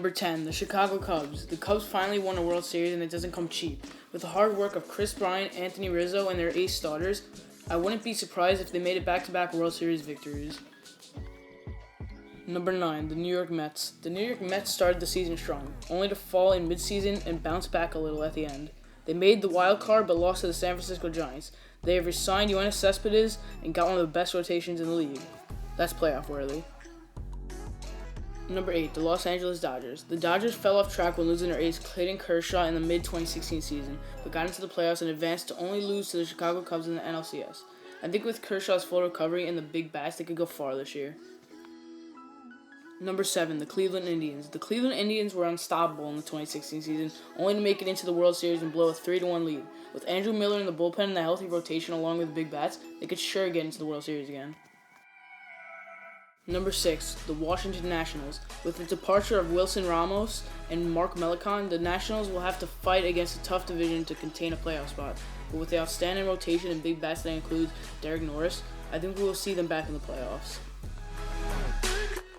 Number 10, the Chicago Cubs. The Cubs finally won a World Series and it doesn't come cheap. With the hard work of Chris Bryant, Anthony Rizzo, and their ace starters, I wouldn't be surprised if they made it back-to-back World Series victories. Number 9, the New York Mets. The New York Mets started the season strong, only to fall in midseason and bounce back a little at the end. They made the wild card but lost to the San Francisco Giants. They have re-signed Yoenis Cespedes and got one of the best rotations in the league. That's playoff worthy. Number 8, the Los Angeles Dodgers. The Dodgers fell off track when losing their ace Clayton Kershaw in the mid-2016 season, but got into the playoffs and advanced to only lose to the Chicago Cubs in the NLCS. I think with Kershaw's full recovery and the big bats, they could go far this year. Number 7, the Cleveland Indians. The Cleveland Indians were unstoppable in the 2016 season, only to make it into the World Series and blow a 3-1 lead. With Andrew Miller in the bullpen and the healthy rotation along with the big bats, they could sure get into the World Series again. Number 6, the Washington Nationals. With the departure of Wilson Ramos and Mark Melicon, the Nationals will have to fight against a tough division to contain a playoff spot. But with the outstanding rotation and big bats that includes Derek Norris, I think we will see them back in the playoffs.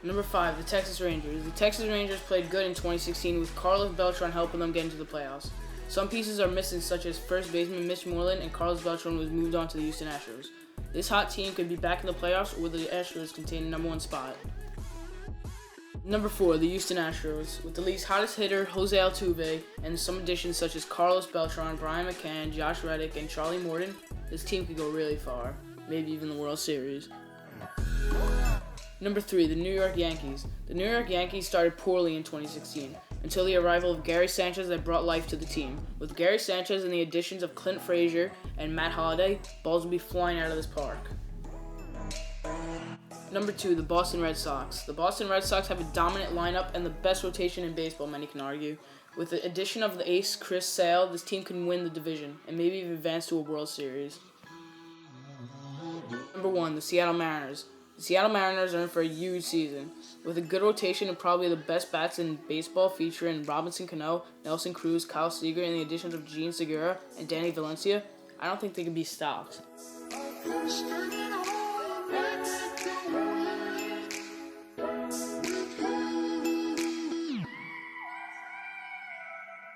Number 5, the Texas Rangers. The Texas Rangers played good in 2016 with Carlos Beltran helping them get into the playoffs. Some pieces are missing, such as first baseman Mitch Moreland, and Carlos Beltran was moved on to the Houston Astros. This hot team could be back in the playoffs, or the Astros contain the number 1 spot. Number 4, the Houston Astros. With the league's hottest hitter, Jose Altuve, and some additions such as Carlos Beltran, Brian McCann, Josh Reddick, and Charlie Morton, this team could go really far, maybe even the World Series. Number 3, the New York Yankees. The New York Yankees started poorly in 2016, until the arrival of Gary Sanchez that brought life to the team. With Gary Sanchez and the additions of Clint Frazier and Matt Holliday, balls will be flying out of this park. Number 2, the Boston Red Sox. The Boston Red Sox have a dominant lineup and the best rotation in baseball, many can argue. With the addition of the ace Chris Sale, this team can win the division, and maybe even advance to a World Series. Number 1, the Seattle Mariners. The Seattle Mariners are in for a huge season. With a good rotation and probably the best bats in baseball featuring Robinson Cano, Nelson Cruz, Kyle Seager, and the additions of Gene Segura and Danny Valencia, I don't think they can be stopped.